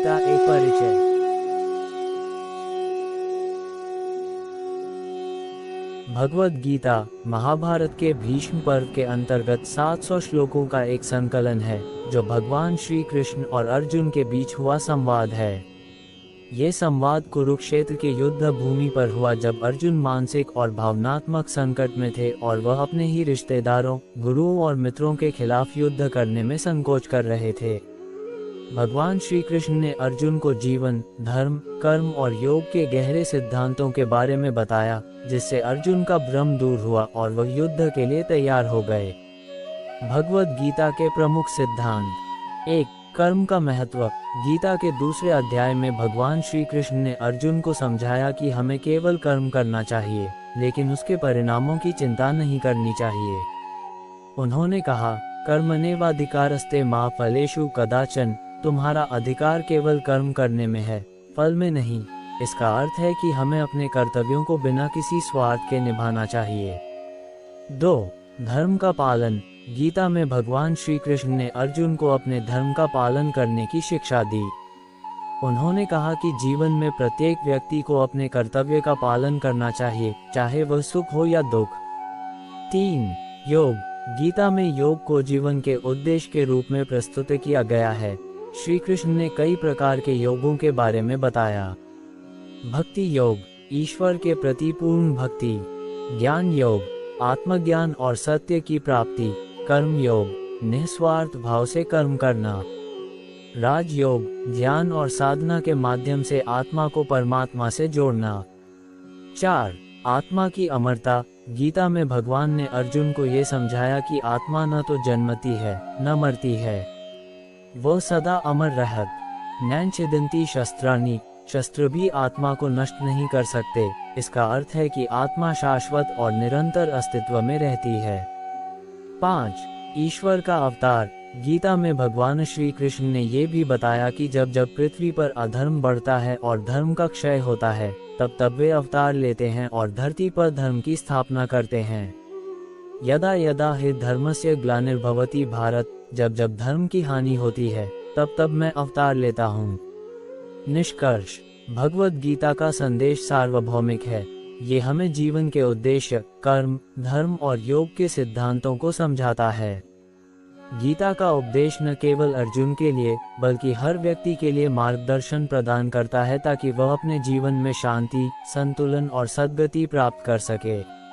गीता एक परिचय। भगवद गीता महाभारत के भीष्म पर्व के अंतर्गत 700 श्लोकों का एक संकलन है, जो भगवान श्री कृष्ण और अर्जुन के बीच हुआ संवाद है। ये संवाद कुरुक्षेत्र के युद्ध भूमि पर हुआ, जब अर्जुन मानसिक और भावनात्मक संकट में थे और वह अपने ही रिश्तेदारों, गुरुओं और मित्रों के खिलाफ युद्ध करने में संकोच कर रहे थे। भगवान श्री कृष्ण ने अर्जुन को जीवन, धर्म, कर्म और योग के गहरे सिद्धांतों के बारे में बताया, जिससे अर्जुन का भ्रम दूर हुआ और वह युद्ध के लिए तैयार हो गए। भगवद गीता के प्रमुख सिद्धांत। 1. कर्म का महत्व। गीता के दूसरे अध्याय में भगवान श्री कृष्ण ने अर्जुन को समझाया कि हमें केवल कर्म करना चाहिए, लेकिन उसके परिणामों की चिंता नहीं करनी चाहिए। उन्होंने कहा, कर्मण्येवाधिकारस्ते मा फलेषु कदाचन। तुम्हारा अधिकार केवल कर्म करने में है, फल में नहीं। इसका अर्थ है कि हमें अपने कर्तव्यों को बिना किसी स्वार्थ के निभाना चाहिए। 2. धर्म का पालन। गीता में भगवान श्री कृष्ण ने अर्जुन को अपने धर्म का पालन करने की शिक्षा दी। उन्होंने कहा कि जीवन में प्रत्येक व्यक्ति को अपने कर्तव्य का पालन करना चाहिए, चाहे वह सुख हो या दुख। 3. योग। गीता में योग को जीवन के उद्देश्य के रूप में प्रस्तुत किया गया है। श्री कृष्ण ने कई प्रकार के योगों के बारे में बताया। भक्ति योग, ईश्वर के प्रति पूर्ण भक्ति। ज्ञान योग, आत्मज्ञान और सत्य की प्राप्ति। कर्म योग, निस्वार्थ भाव से कर्म करना। राज योग, ध्यान और साधना के माध्यम से आत्मा को परमात्मा से जोड़ना। 4. आत्मा की अमरता। गीता में भगवान ने अर्जुन को ये समझाया कि आत्मा न तो जन्मती है, न मरती है, वो सदा अमर रहत। नैनछिदन्ति शस्त्राणि। शस्त्र भी आत्मा को नष्ट नहीं कर सकते। इसका अर्थ है कि आत्मा शाश्वत और निरंतर अस्तित्व में रहती है। 5. ईश्वर का अवतार। गीता में भगवान श्री कृष्ण ने ये भी बताया कि जब जब पृथ्वी पर अधर्म बढ़ता है और धर्म का क्षय होता है, तब तब वे अवतार लेते हैं और धरती पर धर्म की स्थापना करते हैं। यदा यदा हि धर्मस्य ग्लानिर्भवति भारत। जब जब धर्म की हानि होती है, तब तब मैं अवतार लेता हूँ। निष्कर्ष। भगवद गीता का संदेश सार्वभौमिक है। ये हमें जीवन के उद्देश्य, कर्म, धर्म और योग के सिद्धांतों को समझाता है। गीता का उपदेश न केवल अर्जुन के लिए, बल्कि हर व्यक्ति के लिए मार्गदर्शन प्रदान करता है, ताकि वह अपने जीवन में शांति, संतुलन और सद्गति प्राप्त कर सके।